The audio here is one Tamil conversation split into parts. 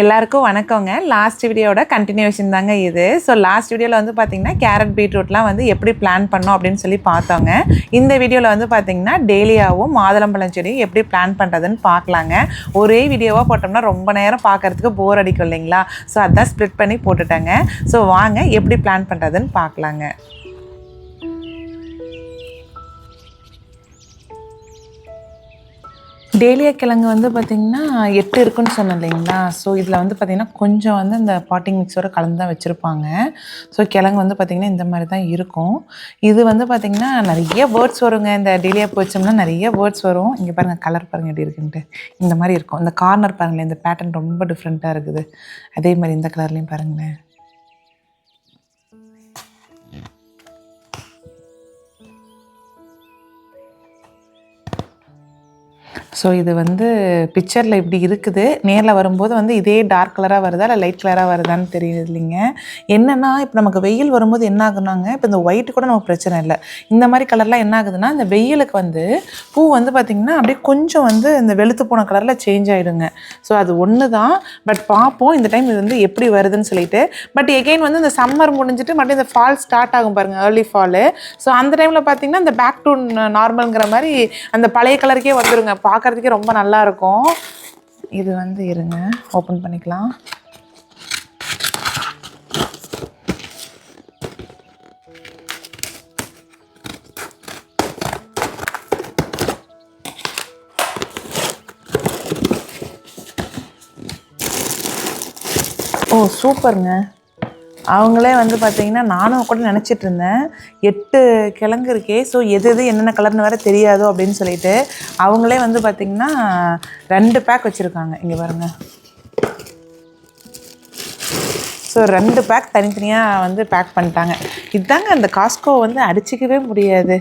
எல்லாருக்கும் வணக்கங்க. லாஸ்ட் வீடியோட கண்டினியூஷன் தாங்க இது. ஸோ லாஸ்ட் வீடியோவில் வந்து பார்த்திங்கன்னா கேரட் பீட்ரூட்லாம் வந்து எப்படி பிளான் பண்ணோம் அப்படின்னு சொல்லி பார்த்தோங்க. இந்த வீடியோவில் வந்து பார்த்திங்கன்னா டேலியாவும் மாதுளம்பழம் செடியும் எப்படி பிளான் பண்ணுறதுன்னு பார்க்கலாங்க. ஒரே வீடியோவாக போட்டோம்னா ரொம்ப நேரம் பார்க்குறதுக்கு போர் அடிக்கும் இல்லைங்களா? ஸோ அதான் ஸ்ப்ளிட் பண்ணி போட்டுட்டேங்க. ஸோ வாங்க எப்படி பிளான் பண்ணுறதுன்னு பார்க்கலாங்க. டேலியா கிழங்கு வந்து பார்த்திங்கன்னா 8 இருக்குன்னு சொன்னேன் இல்லைங்களா? ஸோ இதில் வந்து பார்த்திங்கன்னா கொஞ்சம் வந்து இந்த பாட்டிங் மிக்ஸோட கலந்து தான் வச்சுருப்பாங்க. ஸோ கிழங்கு வந்து பார்த்திங்கன்னா இந்த மாதிரி தான் இருக்கும். இது வந்து பார்த்திங்கன்னா நிறைய பேர்ட்ஸ் வருங்க. இந்த டேலியா போச்சோம்னா நிறைய பேர்ட்ஸ் வரும். இங்கே பாருங்கள், கலர் பாருங்கள் எப்படி இருக்குன்ட்டு. இந்த மாதிரி இருக்கும். இந்த கார்னர் பாருங்களேன், இந்த பேட்டர்ன் ரொம்ப டிஃப்ரெண்ட்டாக இருக்குது. அதே மாதிரி இந்த கலர்லேயும் பாருங்களேன். ஸோ இது வந்து பிக்சரில் இப்படி இருக்குது. நேரில் வரும்போது வந்து இதே டார்க் கலராக வருதா இல்லை லைட் கலராக வருதான்னு தெரியுது இல்லைங்க. என்னென்னா இப்போ நமக்கு வெயில் வரும்போது என்ன ஆகுனாங்க, இப்போ இந்த ஒயிட்டு கூட நமக்கு பிரச்சனை இல்லை. இந்த மாதிரி கலர்லாம் என்ன ஆகுதுன்னா, இந்த வெயிலுக்கு வந்து பூ வந்து பார்த்திங்கன்னா அப்படியே கொஞ்சம் வந்து இந்த வெளுத்து போன கலரில் சேஞ்ச் ஆகிடுங்க. ஸோ அது ஒன்று தான். பட் பார்ப்போம் இந்த டைம் இது வந்து எப்படி வருதுன்னு சொல்லிட்டு. பட் எகெயின் வந்து இந்த சம்மர் முடிஞ்சிட்டு மறுபடியும் இந்த ஃபால் ஸ்டார்ட் ஆகும் பாருங்கள், ஏர்லி ஃபாலு. ஸோ அந்த டைமில் பார்த்திங்கன்னா இந்த பேக் டு நார்மல்ங்கிற மாதிரி அந்த பழைய கலருக்கே வந்துடுங்க. பார்க்குறதுக்கே ரொம்ப நல்லா இருக்கும். இது வந்து இருங்க, ஓப்பன் பண்ணிக்கலாம். ஓ சூப்பருங்க. அவங்களே வந்து பார்த்திங்கன்னா நானும் கூட நினச்சிட்டு இருந்தேன் 8 கிழங்கு இருக்கே, ஸோ எது எது என்னென்ன கலர்னு வேறு தெரியாதோ அப்படின்னு சொல்லிட்டு அவங்களே வந்து பார்த்திங்கன்னா 2 பேக் வச்சுருக்காங்க. இங்கே பாருங்கள். ஸோ 2 பேக் தனித்தனியாக வந்து பேக் பண்ணிட்டாங்க. இதுதாங்க அந்த காஸ்கோ வந்து அடிச்சிக்கவே முடியாது.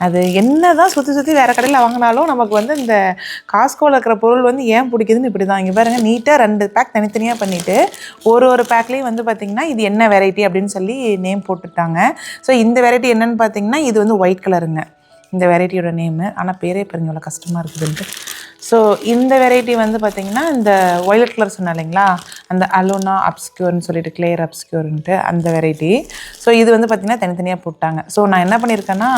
அது என்ன தான் சுற்றி சுற்றி வேறு கடையில் வாங்கினாலும் நமக்கு வந்து இந்த காஸ்கோவில் இருக்கிற பொருள் வந்து ஏன் பிடிக்குதுன்னு இப்படி தான். இங்கே பாருங்கள், நீட்டாக 2 பேக் தனித்தனியாக பண்ணிவிட்டு ஒரு பேக்லேயும் வந்து பார்த்திங்கன்னா இது என்ன வெரைட்டி அப்படின்னு சொல்லி நேம் போட்டுட்டாங்க. ஸோ இந்த வெரைட்டி என்னென்னு பார்த்திங்கன்னா இது வந்து ஒயிட் கலருங்க இந்த வெரைட்டியோட நேமு. ஆனால் பேரே பாருங்க எவ்வளோ கஷ்டமாக இருக்குதுன்ட்டு. ஸோ இந்த வெரைட்டி வந்து பார்த்திங்கன்னா இந்த ஒய்லட் கலர் சொன்னேன் இல்லைங்களா, அந்த அலோனா அப்ஸ்க்யூர்னு சொல்லிட்டு கிளியர் அப்ஸ்க்யூர்ன்ட்டு அந்த வெரைட்டி. ஸோ இது வந்து பார்த்திங்கன்னா தனித்தனியாக போட்டாங்க. ஸோ நான் என்ன பண்ணியிருக்கேன்னா,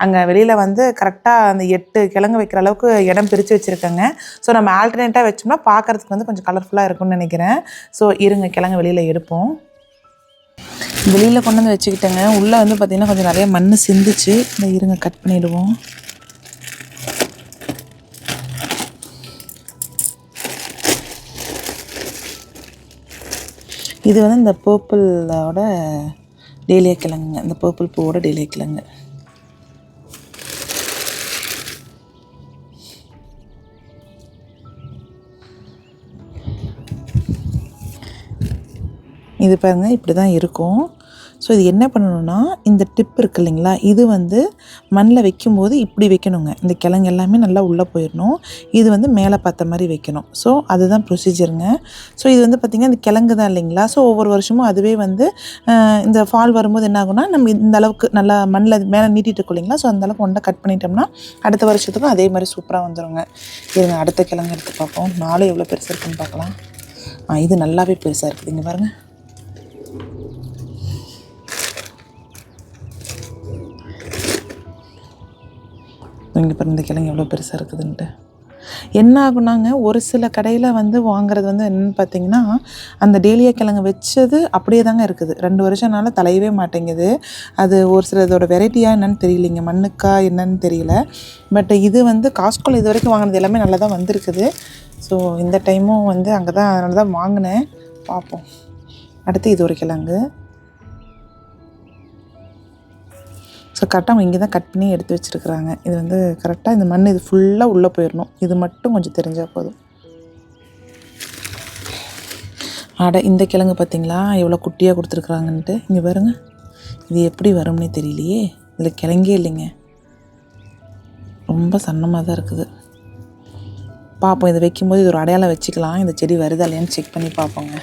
அங்கே வெளியில் வந்து கரெக்டாக அந்த 8 கிழங்கு வைக்கிற அளவுக்கு இடம் பிரித்து வச்சுருக்கேங்க. ஸோ நம்ம ஆல்டர்னேட்டாக வச்சோம்னா பார்க்குறதுக்கு வந்து கொஞ்சம் கலர்ஃபுல்லாக இருக்கும்னு நினைக்கிறேன். ஸோ இருங்க, கிழங்கு வெளியில் எடுப்போம். வெளியில் கொண்டு வந்து வச்சுக்கிட்டேங்க. உள்ளே வந்து பார்த்திங்கன்னா கொஞ்சம் நிறைய மண் சிந்துச்சு. இந்த இருங்க கட் பண்ணிவிடுவோம். இது வந்து இந்த பர்பிளோட டேலியா கிழங்குங்க, இந்த பர்பிள் பூவோட டேலியா கிழங்கு. இது பாருங்கள், இப்படி தான் இருக்கும். ஸோ இது என்ன பண்ணணுன்னா, இந்த டிப் இருக்குது இல்லைங்களா, இது வந்து மண்ணில் வைக்கும்போது இப்படி வைக்கணுங்க. இந்த கிழங்கு எல்லாமே நல்லா உள்ளே போயிடணும். இது வந்து மேலே பார்த்த மாதிரி வைக்கணும். ஸோ அதுதான் ப்ரொசீஜருங்க. ஸோ இது வந்து பார்த்திங்கன்னா இந்த கிழங்கு தான் இல்லைங்களா. ஸோ ஒவ்வொரு வருஷமும் அதுவே வந்து இந்த ஃபால் வரும்போது என்ன ஆகுனா, நம்ம இந்த அளவுக்கு நல்லா மண்ணில் மேலே நீட்டிட்டு இருக்கோம் இல்லைங்களா. ஸோ அந்தளவுக்கு ஒன்றை கட் பண்ணிட்டோம்னா அடுத்த வருஷத்துக்கும் அதே மாதிரி சூப்பராக வந்துடுங்க. இதுங்க அடுத்த கிழங்கு எடுத்து பார்ப்போம். 4 எவ்வளோ பெருசாக இருக்குன்னு பார்க்கலாம். இது நல்லாவே பெருசாக இருக்குது. இங்கே பாருங்கள். இங்கே பாருங்க, இந்த கிழங்கு எவ்வளோ பெருசாக இருக்குதுன்ட்டு. என்ன ஆகுனாங்க, ஒரு சில கடையில் வந்து வாங்குறது வந்து என்னென்னு பார்த்தீங்கன்னா, அந்த டேலியா கிழங்கு வச்சது அப்படியே தாங்க இருக்குது. 2 வருஷம்னால தலையவே மாட்டேங்குது. அது ஒரு சில இதோட வெரைட்டியாக என்னென்னு தெரியலைங்க, மண்ணுக்கா என்னன்னு தெரியல. பட் இது வந்து காஸ்கோவில் இது வரைக்கும் வாங்கினது எல்லாமே நல்லா தான் வந்திருக்குது. ஸோ இந்த டைமும் வந்து அங்கே தான், அதனால தான் வாங்கினேன். பார்ப்போம். அடுத்து இது ஒரு கிழங்கு. ஸோ கரெக்டாக அவங்க இங்கே தான் கட் பண்ணி எடுத்து வச்சுருக்குறாங்க. இது வந்து கரெக்டாக இந்த மண் இது ஃபுல்லாக உள்ளே போயிடணும். இது மட்டும் கொஞ்சம் தெரிஞ்சால் போதும். இந்த கிழங்கு பார்த்திங்களா எவ்வளோ குட்டியாக கொடுத்துருக்குறாங்கன்ட்டு. இங்கே பாருங்கள், இது எப்படி வரும்னே தெரியலையே. இதில் கிழங்கே இல்லைங்க, ரொம்ப சன்னமாக தான் இருக்குது. பார்ப்போம், இதை வைக்கும்போது இது ஒரு அடையாளம் வச்சுக்கலாம். இந்த செடி வருதா இல்லையான்னு செக் பண்ணி பார்ப்போங்க.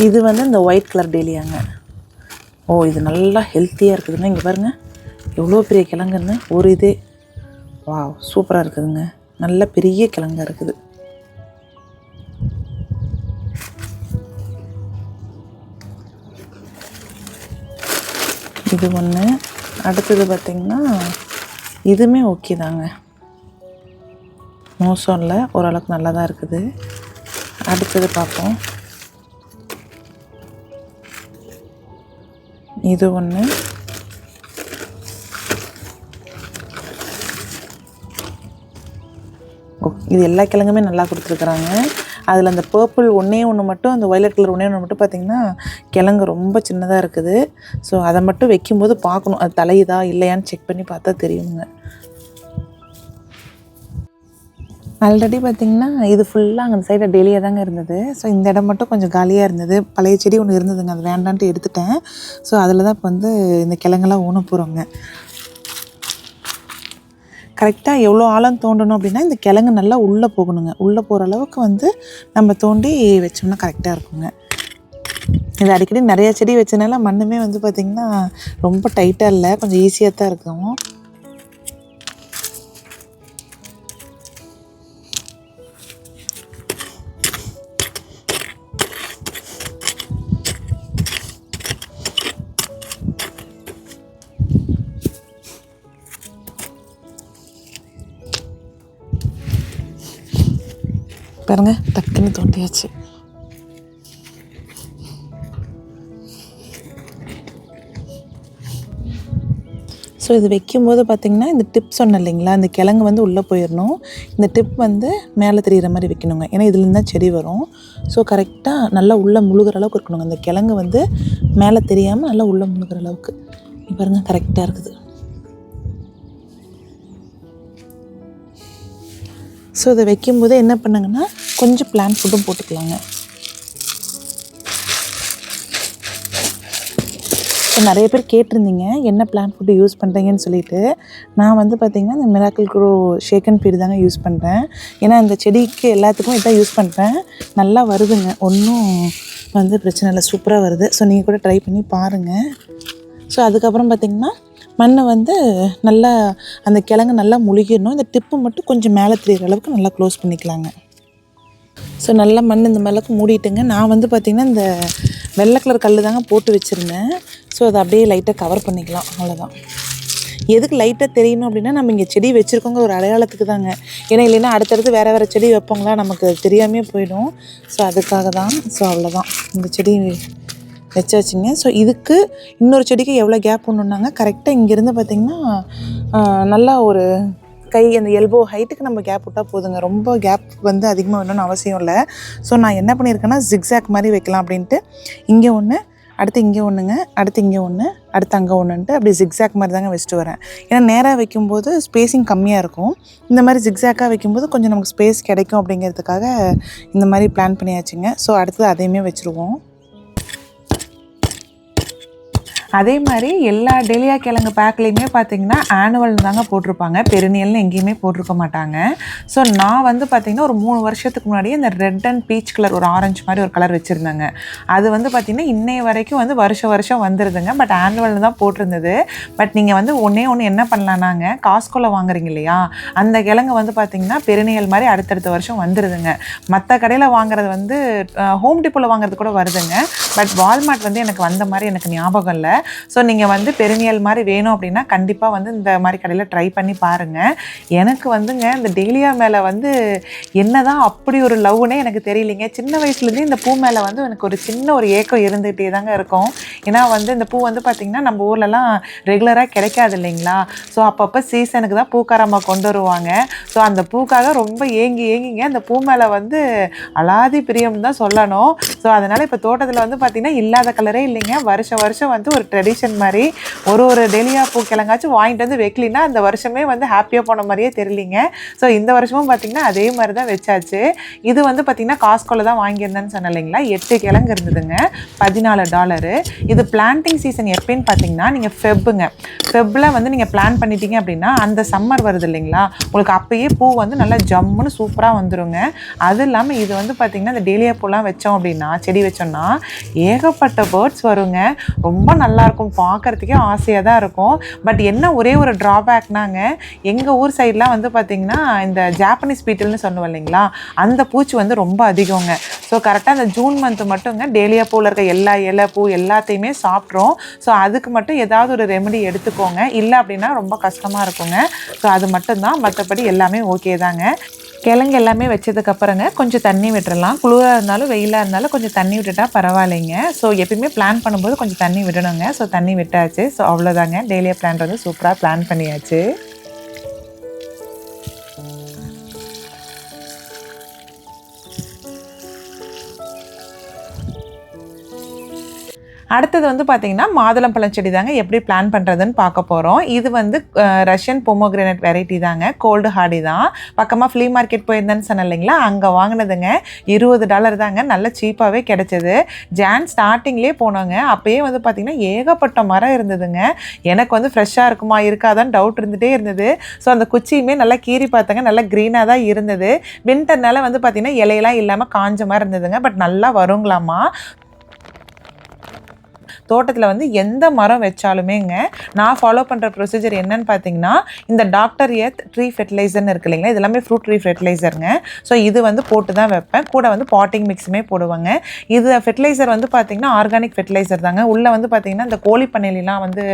இது வந்து இந்த ஒயிட் கலர் டேலியாங்க. இது நல்லா ஹெல்த்தியாக இருக்குதுங்க. இங்கே பாருங்கள் எவ்வளோ பெரிய கிழங்குன்னு ஒரு இதே. வாவ், சூப்பராக இருக்குதுங்க. நல்ல பெரிய கிழங்கா இருக்குது. இது ஒன்று. அடுத்தது பார்த்திங்கன்னா இதுவுமே ஓகே தாங்க, மோசம் இல்லை, ஓரளவுக்கு நல்லா தான் இருக்குது. அடுத்தது பார்ப்போம். இது ஒன்று. இது எல்லா கிழங்குமே நல்லா கொடுத்துருக்குறாங்க. அதில் அந்த பர்பிள் ஒன்று மட்டும், அந்த வயலட் கலர் ஒன்று மட்டும் பார்த்திங்கன்னா கிழங்கு ரொம்ப சின்னதாக இருக்குது. ஸோ அதை மட்டும் வைக்கும்போது பார்க்கணும், அது தலையுதா இல்லையான்னு செக் பண்ணி பார்த்தா தெரியுங்க. ஆல்ரெடி பார்த்திங்கன்னா இது ஃபுல்லாக அந்த சைடில் டெய்லியாக தாங்க இருந்தது. ஸோ இந்த இடம் மட்டும் கொஞ்சம் காலியாக இருந்தது. பழைய செடி ஒன்று இருந்ததுங்க, அது வேண்டான்ட்டு எடுத்துட்டேன். ஸோ அதில் தான் இப்போ வந்து இந்த கிழங்கெல்லாம் ஊன போகிறோங்க. கரெக்டாக எவ்வளோ ஆழம் தோண்டணும் அப்படின்னா இந்த கிழங்கு நல்லா உள்ளே போகணுங்க. உள்ளே போகிற அளவுக்கு வந்து நம்ம தோண்டி வச்சோம்னா கரெக்டாக இருக்குங்க. இது அடிக்கடி நிறையா செடி வச்சனால மண்ணுமே வந்து பார்த்திங்கன்னா ரொம்ப டைட்டாக இல்லை, கொஞ்சம் ஈஸியாக தான் இருக்கும். பாருங்க, டக்குன்னு தோண்டியாச்சு. ஸோ இது வைக்கும்போது பார்த்திங்கன்னா இந்த டிப் சொன்னேன் இல்லைங்களா, இந்த கிழங்கு வந்து உள்ளே போயிடணும். இந்த டிப் வந்து மேலே தெரிகிற மாதிரி வைக்கணுங்க, ஏன்னா இதுலேருந்து தான் செடி வரும். ஸோ கரெக்டாக நல்லா உள்ளே முழுகிற அளவுக்கு இருக்கணுங்க. இந்த கிழங்கு வந்து மேலே தெரியாமல் நல்லா உள்ளே முழுகிற அளவுக்கு. பாருங்கள், கரெக்டாக இருக்குது. ஸோ இதை வைக்கும்போது என்ன பண்ணுங்கன்னா கொஞ்சம் பிளான்ட் ஃபுட்டும் போட்டுக்கலாங்க. ஸோ நிறைய பேர் கேட்டிருந்தீங்க என்ன பிளான்ட் ஃபுட்டு யூஸ் பண்ணுறீங்கன்னு சொல்லிட்டு. நான் வந்து பார்த்திங்கன்னா இந்த miracle grow shake and feed தாங்க யூஸ் பண்ணுறேன். ஏன்னா இந்த செடிக்கு எல்லாத்துக்கும் இதான் யூஸ் பண்ணுறேன். நல்லா வருதுங்க, ஒன்றும் வந்து பிரச்சனை இல்லை, சூப்பராக வருது. ஸோ நீங்கள் கூட ட்ரை பண்ணி பாருங்கள். ஸோ அதுக்கப்புறம் பார்த்திங்கன்னா மண் வந்து நல்லா அந்த கிழங்கு நல்லா முழுகிடணும். இந்த டிப்பு மட்டும் கொஞ்சம் மேலே தெரிகிற அளவுக்கு நல்லா க்ளோஸ் பண்ணிக்கலாங்க. ஸோ நல்லா மண் இந்த மாதிரிக்கு மூடிட்டுங்க. நான் வந்து பார்த்திங்கன்னா இந்த வெள்ளை கலர் கல் தாங்க போட்டு வச்சுருந்தேன். ஸோ அதை அப்படியே லைட்டாக கவர் பண்ணிக்கலாம், அவ்வளோதான். எதுக்கு லைட்டாக தெரியணும் அப்படின்னா நம்ம இங்கே செடி வச்சுருக்கோங்க ஒரு அடையாளத்துக்கு தாங்க. ஏன்னா இல்லைன்னா அடுத்தடுத்து வேறு செடி வைப்போங்களா, நமக்கு தெரியாமே போயிடும். ஸோ அதுக்காக தான். ஸோ அவ்வளோதான், இந்த செடி வச்சாச்சுங்க. ஸோ இதுக்கு இன்னொரு செடிக்கு எவ்வளோ கேப் ஒன்றுனாங்க, கரெக்டாக இங்கேருந்து பார்த்திங்கன்னா நல்லா ஒரு கை அந்த எல்போ ஹைட்டுக்கு நம்ம கேப் விட்டால் போதுங்க. ரொம்ப கேப் வந்து அதிகமாக வேணும்னு அவசியம் இல்லை. ஸோ நான் என்ன பண்ணியிருக்கேன்னா ஜிக்ஸாக் மாதிரி வைக்கலாம் அப்படின்ட்டு இங்கே ஒன்று, அடுத்து இங்கே ஒன்றுங்க, அடுத்து இங்கே ஒன்று, அடுத்து அங்கே ஒன்றுன்ட்டு அப்படி ஜிக்ஸாக் மாதிரி தாங்க வச்சுட்டு வரேன். ஏன்னா நேராக வைக்கும்போது ஸ்பேஸிங் கம்மியாக இருக்கும். இந்த மாதிரி ஜிக்ஸாக்காக வைக்கும்போது கொஞ்சம் நமக்கு ஸ்பேஸ் கிடைக்கும் அப்படிங்கிறதுக்காக இந்த மாதிரி பிளான் பண்ணியாச்சுங்க. ஸோ அடுத்தது அதையுமே வச்சுருவோம். அதே மாதிரி எல்லா டெலியா கிழங்கு பேக்லேயுமே பார்த்திங்கன்னா ஆனுவல் தாங்க போட்டிருப்பாங்க, பெருநியல்னு எங்கேயுமே போட்டிருக்க மாட்டாங்க. ஸோ நான் வந்து பார்த்திங்கன்னா ஒரு 3 வருஷத்துக்கு முன்னாடியே இந்த ரெட் அண்ட் பீச் கலர் ஒரு ஆரஞ்சு மாதிரி ஒரு கலர் வச்சுருந்தாங்க. அது வந்து பார்த்திங்கன்னா இன்னைய வரைக்கும் வந்து வருஷம் வந்துடுதுங்க. பட் ஆனுவல்னு தான் போட்டிருந்தது. பட் நீங்கள் வந்து ஒன்று என்ன பண்ணலான்னாங்க, காஸ்கோவில் வாங்குறீங்க இல்லையா, அந்த கிழங்கு வந்து பார்த்திங்கன்னா பெருநியல் மாதிரி அடுத்தடுத்த வருஷம் வந்துடுதுங்க. மற்ற கடையில் வாங்குறது வந்து ஹோம் டிப்போவில் வாங்குறது கூட வருதுங்க. பட் வால்மார்ட் வந்து எனக்கு வந்த மாதிரி எனக்கு ஞாபகம் இல்லை. ஸோ நீங்கள் வந்து பெருநியல் மாதிரி வேணும் அப்படின்னா கண்டிப்பாக வந்து இந்த மாதிரி கடையில் ட்ரை பண்ணி பாருங்கள். எனக்கு வந்துங்க இந்த டெய்லியா மேலே வந்து என்ன தான் அப்படி ஒரு லவ்னே எனக்கு தெரியலைங்க. சின்ன வயசுலேருந்தே இந்த பூ மேலே வந்து எனக்கு ஒரு சின்ன ஒரு ஏக்கம் இருந்துகிட்டே தாங்க இருக்கும். ஏன்னா வந்து இந்த பூ வந்து பார்த்திங்கன்னா நம்ம ஊர்லலாம் ரெகுலராக கிடைக்காது இல்லைங்களா. ஸோ அப்பப்போ சீசனுக்கு தான் பூக்காரம்மா கொண்டு வருவாங்க. ஸோ அந்த பூக்காக ரொம்ப ஏங்கிங்க அந்த பூ மேலே வந்து அலாதி பிரியம் தான் சொல்லணும். ஸோ அதனால் இப்போ தோட்டத்தில் வந்து பார்த்திங்கன்னா இல்லாத கலரே இல்லைங்க. வருஷம் வந்து ஒரு ட்ரெடிஷன் மாதிரி ஒரு டெலியா பூ கிழங்காச்சும் வாங்கிட்டு வந்து வைக்கலின்னா அந்த வருஷமே வந்து ஹாப்பியாக போன மாதிரியே தெரியலிங்க. ஸோ இந்த வருஷமும் பார்த்திங்கன்னா அதே மாதிரி தான் வச்சாச்சு. இது வந்து பார்த்திங்கன்னா காஸ்கோவில் தான் வாங்கியிருந்தேன்னு சொன்னேன் இல்லைங்களா. 8 கிழங்கு இருந்ததுங்க, $14. இது பிளான்டிங் சீசன் எப்போன்னு பார்த்திங்கன்னா நீங்கள் ஃபெப்பில் வந்து நீங்கள் பிளான் பண்ணிட்டீங்க அப்படின்னா அந்த சம்மர் வருது இல்லைங்களா, உங்களுக்கு அப்போயே பூ வந்து நல்லா ஜம்முன்னு சூப்பராக வந்துடுங்க. அது இல்லாமல் இது வந்து பார்த்திங்கன்னா இந்த டெலியா பூலாம் வச்சோம் அப்படின்னா, செடி வச்சோம்னா ஏகப்பட்ட பேர்ட்ஸ் வருங்க. ரொம்ப நல்லா நல்லாயிருக்கும், பார்க்குறதுக்கே ஆசையாக தான் இருக்கும். பட் என்ன ஒரே ஒரு ட்ராபேக்னாங்க, எங்கள் ஊர் சைட்லாம் வந்து பார்த்திங்கன்னா இந்த ஜாப்பனீஸ் பீட்டில்னு சொன்னோம் இல்லைங்களா, அந்த பூச்சி வந்து ரொம்ப அதிகங்க. ஸோ கரெக்டாக அந்த ஜூன் மந்த்து மட்டுங்க டேலியா பூவில் இருக்க எல்லா இலை பூ எல்லாத்தையுமே சாப்பிட்றோம். ஸோ அதுக்கு மட்டும் ஏதாவது ஒரு ரெமெடி எடுத்துக்கோங்க, இல்லை அப்படின்னா ரொம்ப கஷ்டமாக இருக்குங்க. ஸோ அது மட்டும்தான், மற்றபடி எல்லாமே ஓகே தாங்க. கிழங்கு எல்லாமே வச்சதுக்கப்புறங்க கொஞ்சம் தண்ணி விட்டுறலாம். குளிராக இருந்தாலும் வெயிலாக இருந்தாலும் கொஞ்சம் தண்ணி விட்டுட்டா பரவாயில்லைங்க. ஸோ எப்பயுமே பிளான் பண்ணும்போது கொஞ்சம் தண்ணி விடணுங்க. ஸோ தண்ணி விட்டாச்சு. ஸோ அவ்வளோதாங்க, டேலியா பிளான்ட் வந்து சூப்பராக பிளான் பண்ணியாச்சு. அடுத்தது வந்து பார்த்திங்கன்னா மாதுளம்பழம் செடி தாங்க எப்படி பிளான் பண்ணுறதுன்னு பார்க்க போகிறோம். இது வந்து ரஷ்யன் பொமோகிரானேட் வெரைட்டி தாங்க, கோல்டு ஹார்டி தான். பக்கமாக ஃப்ளீ மார்க்கெட் போயிருந்தேன்னு சொன்னேன் இல்லைங்களா, அங்கே வாங்கினதுங்க. $20 தாங்க, நல்ல சீப்பாகவே கிடச்சிது. ஸ்டார்டிங்லேயே போனோங்க, அப்போயே வந்து பார்த்திங்கன்னா ஏகப்பட்ட மரம் இருந்ததுங்க. எனக்கு வந்து ஃப்ரெஷ்ஷாக இருக்குமா இருக்காதான்னு டவுட் இருந்துகிட்டே இருந்தது. ஸோ அந்த குச்சியுமே நல்லா கீறி பார்த்தாங்க, நல்லா க்ரீனாக தான் இருந்தது. வின்டர்னால வந்து பார்த்திங்கன்னா இலையெல்லாம் இல்லாமல் காஞ்ச மாதிரி இருந்ததுங்க. பட் நல்லா வருங்களாமா. தோட்டத்தில் வந்து எந்த மரம் வச்சாலுமேங்க நான் ஃபாலோ பண்ணுற ப்ரொசீஜர் என்னன்னு பார்த்தீங்கன்னா, இந்த டாக்டர் எர்த் ட்ரீ ஃபெர்டிலைசர்னு இருக்கு இல்லைங்களா, இது எல்லாமே ஃப்ரூட் ட்ரீ ஃபெர்டிலைசருங்க. ஸோ இது வந்து போட்டு தான் வைப்பேன். கூட வந்து பாட்டிங் மிக்ஸுமே போடுவாங்க. இது ஃபெர்டிலைசர் வந்து பார்த்திங்கன்னா ஆர்கானிக் ஃபெர்டிலைசர் தாங்க. உள்ளே வந்து பார்த்திங்கன்னா இந்த கோழி பண்ணையிலாம் வந்து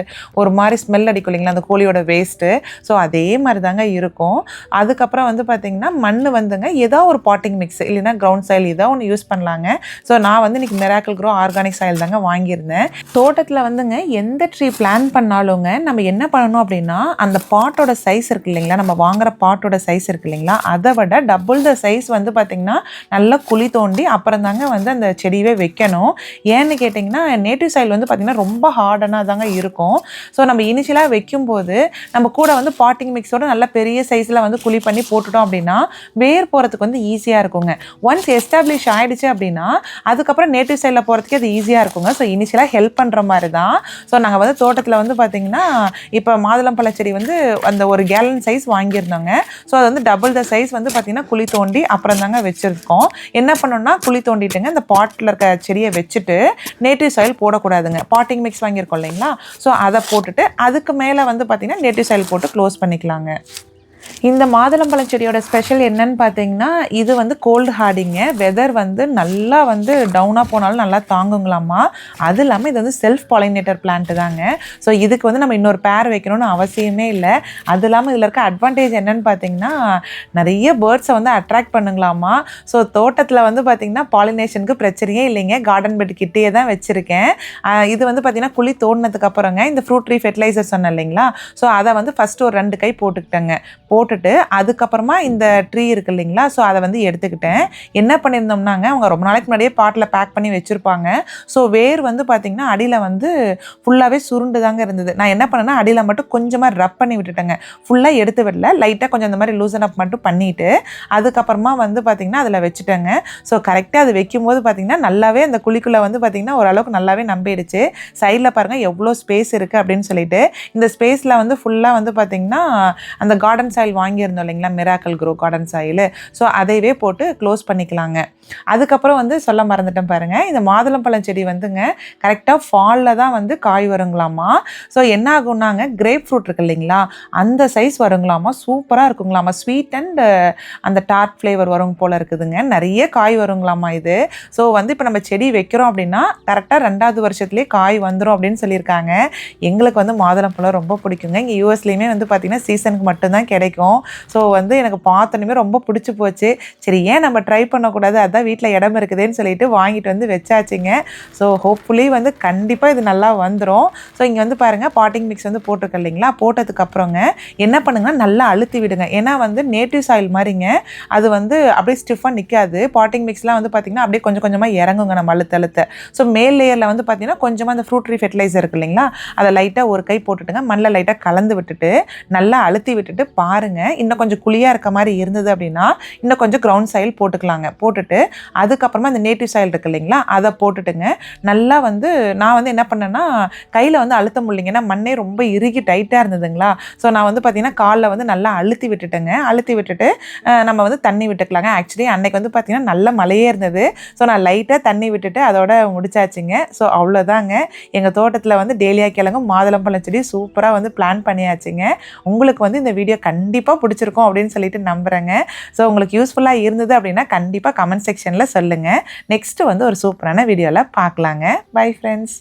ஒரு மாதிரி ஸ்மெல் அடிக்கும் இல்லைங்களா, அந்த கோழியோட வேஸ்ட்டு. ஸோ அதே மாதிரி தாங்க இருக்கும். அதுக்கப்புறம் வந்து பார்த்திங்கன்னா மண் வந்துங்க ஏதோ ஒரு பாட்டிங் மிக்ஸ் இல்லைன்னா கிரவுண்ட் சாயில் ஏதோ ஒன்று யூஸ் பண்ணலாங்க. ஸோ நான் வந்து இன்றைக்கி மிராக்கிள் க்ரோ ஆர்கானிக் சாயில் தாங்க வாங்கியிருந்தேன். தோட்டத்தில் வந்துங்க எந்த ட்ரீ பிளான் பண்ணாலுங்க நம்ம என்ன பண்ணணும் அப்படின்னா, அந்த பாட்டோட சைஸ் இருக்கு இல்லைங்களா, நம்ம வாங்குகிற பாட்டோட சைஸ் இருக்கு இல்லைங்களா, அதை விட டபுள் த சைஸ் வந்து பார்த்திங்கன்னா நல்லா குழி தோண்டி அப்புறம் தாங்க வந்து அந்த செடியவே வைக்கணும். ஏன்னு கேட்டிங்கன்னா நேட்டிவ் சாயில் வந்து பார்த்திங்கன்னா ரொம்ப ஹார்டனாக தாங்க இருக்கும். ஸோ நம்ம இனிஷியலாக வைக்கும்போது நம்ம கூட வந்து பாட்டிங் மிக்ஸோட நல்ல பெரிய சைஸில் வந்து குழி பண்ணி போட்டுட்டோம் அப்படின்னா வேர் போகிறதுக்கு வந்து ஈஸியாக இருக்குங்க. ஒன்ஸ் எஸ்டாப்ளிஷ் ஆகிடுச்சு அப்படின்னா அதுக்கப்புறம் நேட்டிவ் சைடில் போகிறதுக்கு அது ஈஸியாக இருக்குங்க. ஸோ இனிஷியலாக ஹெல்ப் பண்ணுற மாதிரி தான். ஸோ நாங்கள் வந்து தோட்டத்தில் வந்து பார்த்திங்கன்னா இப்போ மாதுளம்பழ செடி வந்து அந்த ஒரு கேலன் சைஸ் வாங்கியிருந்தோங்க. ஸோ அது வந்து டபுள் த சைஸ் வந்து பார்த்திங்கன்னா குழி தோண்டி அப்புறம் தாங்க வச்சுருக்கோம். என்ன பண்ணோம்னா குழி தோண்டிட்டுங்க இந்த பாட்டில் இருக்க செடியை வச்சுட்டு நேட்டிவ் சாயில் போடக்கூடாதுங்க. பாட்டிங் மிக்ஸ் வாங்கியிருக்கோம் இல்லைங்களா, ஸோ அதை போட்டுட்டு அதுக்கு மேலே வந்து பார்த்திங்கன்னா நேட்டிவ் சாயில் போட்டு க்ளோஸ் பண்ணிக்கலாங்க. இந்த மாதுளம்பழம் செடியோட ஸ்பெஷல் என்னன்னு பார்த்தீங்கன்னா, இது வந்து கோல்டு ஹார்டிங்க. வெதர் வந்து நல்லா வந்து டவுனாக போனாலும் நல்லா தாங்குங்களாமா. அது இல்லாமல் இது வந்து செல்ஃப் பாலினேட்டர் பிளான்ட்டு தாங்க. ஸோ இதுக்கு வந்து நம்ம இன்னொரு பேர் வைக்கணும்னு அவசியமே இல்லை. அது இல்லாமல் இதில் இருக்க அட்வான்டேஜ் என்னன்னு பார்த்தீங்கன்னா, நிறைய பேர்ட்ஸை வந்து அட்ராக்ட் பண்ணுங்களாமா. ஸோ தோட்டத்தில் வந்து பார்த்திங்கன்னா பாலினேஷனுக்கு பிரச்சனையே இல்லைங்க. கார்டன் பெட் கிட்டேயே தான் வச்சுருக்கேன். இது வந்து பார்த்திங்கன்னா குழி தோண்டினதுக்கு அப்புறங்க இந்த ஃப்ரூட் ட்ரீ ஃபெர்டிலைசர் சொன்னேன் இல்லைங்களா, ஸோ அதை வந்து ஃபஸ்ட்டு ஒரு 2 கை போட்டுக்கிட்டேங்க. போட்டுட்டு அதுக்கப்புறமா இந்த ட்ரீ இருக்கு இல்லைங்களா, ஸோ அதை வந்து எடுத்துக்கிட்டேன். என்ன பண்ணியிருந்தோம்னாங்க, அவங்க ரொம்ப நாளைக்கு முன்னாடியே பாட்டில் பேக் பண்ணி வச்சுருப்பாங்க. ஸோ வேர் வந்து பார்த்திங்கன்னா அடியில் வந்து ஃபுல்லாகவே சுருண்டு தாங்க இருந்தது. நான் என்ன பண்ணேன்னா அடியில் மட்டும் கொஞ்சமாக ரப் பண்ணி விட்டுட்டேங்க. ஃபுல்லாக எடுத்து விடல, லைட்டாக கொஞ்சம் இந்த மாதிரி லூசன் அப் மட்டும் பண்ணிவிட்டு அதுக்கப்புறமா வந்து பார்த்திங்கன்னா அதில் வச்சுட்டேங்க. ஸோ கரெக்டாக அது வைக்கும்போது பார்த்திங்கன்னா நல்லாவே அந்த குழிக்குள்ளே வந்து பார்த்திங்கன்னா ஓரளவுக்கு நல்லாவே நம்பிடுச்சு. சைடில் பாருங்கள் எவ்வளோ ஸ்பேஸ் இருக்குது அப்படின்னு சொல்லிட்டு. இந்த ஸ்பேஸில் வந்து ஃபுல்லாக வந்து பார்த்திங்கன்னா அந்த கார்டன் சாயில் வாங்கியிருந்தோம் இல்லைங்களா, Miracle Gro garden soil, so அதையவே போட்டு க்ளோஸ் பண்ணிக்கலாங்க. அதுக்கப்புறம் வந்து சொல்ல மறந்துட்டேன் பாருங்கள், இந்த மாதுளம்பழம் செடி வந்துங்க கரெக்டாக ஃபாலில் தான் வந்து காய் வருங்களாமா. ஸோ என்ன ஆகும்னாங்க, கிரேப் ஃப்ரூட் இருக்கு இல்லைங்களா, அந்த சைஸ் வருங்களாமா. சூப்பராக இருக்குங்களாமா. ஸ்வீட் அண்ட் அந்த டார்ட் ஃப்ளேவர் வரும் போல் இருக்குதுங்க. நிறைய காய் வருங்களாமா இது. ஸோ வந்து இப்போ நம்ம செடி வைக்கிறோம் அப்படின்னா கரெக்டாக 2வது வருஷத்துலேயே காய் வந்துடும் அப்படின்னு சொல்லியிருக்காங்க. எங்களுக்கு வந்து மாதுளம்பழம் ரொம்ப பிடிக்குங்க. இங்கே யூஎஸ்லேயுமே வந்து பார்த்திங்கன்னா சீசனுக்கு மட்டும்தான் கிடைக்கும். ஸோ வந்து எனக்கு பார்த்தோன்னே ரொம்ப பிடிச்சி போச்சு. சரி ஏன் நம்ம ட்ரை பண்ணக்கூடாது, அதான் வீட்டில் இடம் இருக்குதுன்னு சொல்லிட்டு வாங்கிட்டு வந்து வச்சாச்சுங்க. ஸோ ஹோப்ஃபுல்லி வந்து கண்டிப்பாக இது நல்லா வந்துடும். ஸோ இங்கே வந்து பாருங்கள் பாட்டிங் மிக்ஸ் வந்து போட்டிருக்க இல்லைங்களா, போட்டதுக்கப்புறங்க என்ன பண்ணுங்கன்னா நல்லா அழுத்தி விடுங்க. ஏன்னா வந்து நேட்டிவ் சாயில் மாதிரிங்க அது வந்து அப்படியே ஸ்டிஃபாக நிற்காது. பாட்டிங் மிக்ஸ்லாம் வந்து பார்த்திங்கன்னா அப்படியே கொஞ்சம் கொஞ்சமாக இறங்குங்க நம்ம அழுத்த. ஸோ மேல் லேயரில் வந்து பார்த்திங்கன்னா கொஞ்சமாக அந்த ஃப்ரூட் ட்ரீ ஃபெர்டிலைசர் இருக்கு இல்லைங்களா, அதை லைட்டாக ஒரு கை போட்டுட்டுங்க மண்ணில் லைட்டாக கலந்து விட்டுட்டு நல்லா அழுத்தி விட்டுட்டு பாருங்கள். இன்னும் கொஞ்சம் குழியாக இருக்க மாதிரி இருந்தது அப்படின்னா இன்னும் கொஞ்சம் கிரவுண்ட் சாயில் போட்டுக்கலாங்க. போட்டுட்டு அதுக்கப்புறமா இந்த நேட்டிவ் சாயில் இருக்குது இல்லைங்களா, அதை போட்டுட்டுங்க நல்லா வந்து நான் வந்து என்ன பண்ணேன்னா கையில் வந்து அழுத்த முடியலைங்க, ஏன்னா மண்ணே ரொம்ப இறுகி டைட்டாக இருந்ததுங்களா. ஸோ நான் வந்து பார்த்தீங்கன்னா காலில் வந்து நல்லா அழுத்தி விட்டுட்டேங்க. அழுத்தி விட்டுட்டு நம்ம வந்து தண்ணி விட்டுக்கலாங்க. ஆக்சுவலி அன்னைக்கு வந்து பார்த்தீங்கன்னா நல்ல மழையே இருந்தது. ஸோ நான் லைட்டாக தண்ணி விட்டுட்டு அதோட முடிச்சாச்சுங்க. ஸோ அவ்வளோதாங்க, எங்கள் தோட்டத்தில் வந்து டேலியா கிழங்கும் மாதுளம்பழம் செடி சூப்பராக வந்து பிளான் பண்ணியாச்சுங்க. உங்களுக்கு வந்து இந்த வீடியோ கண்டிப்பாக பிடிச்சிருக்கும் அப்படின்னு சொல்லிட்டு நம்புகிறேங்க. ஸோ உங்களுக்கு யூஸ்ஃபுல்லாக இருந்தது அப்படின்னா கண்டிப்பாக கமெண்ட் செக்ஷனில் சொல்லுங்கள். நெக்ஸ்ட்டு வந்து ஒரு சூப்பரான வீடியோவில் பார்க்கலாங்க. Bye friends.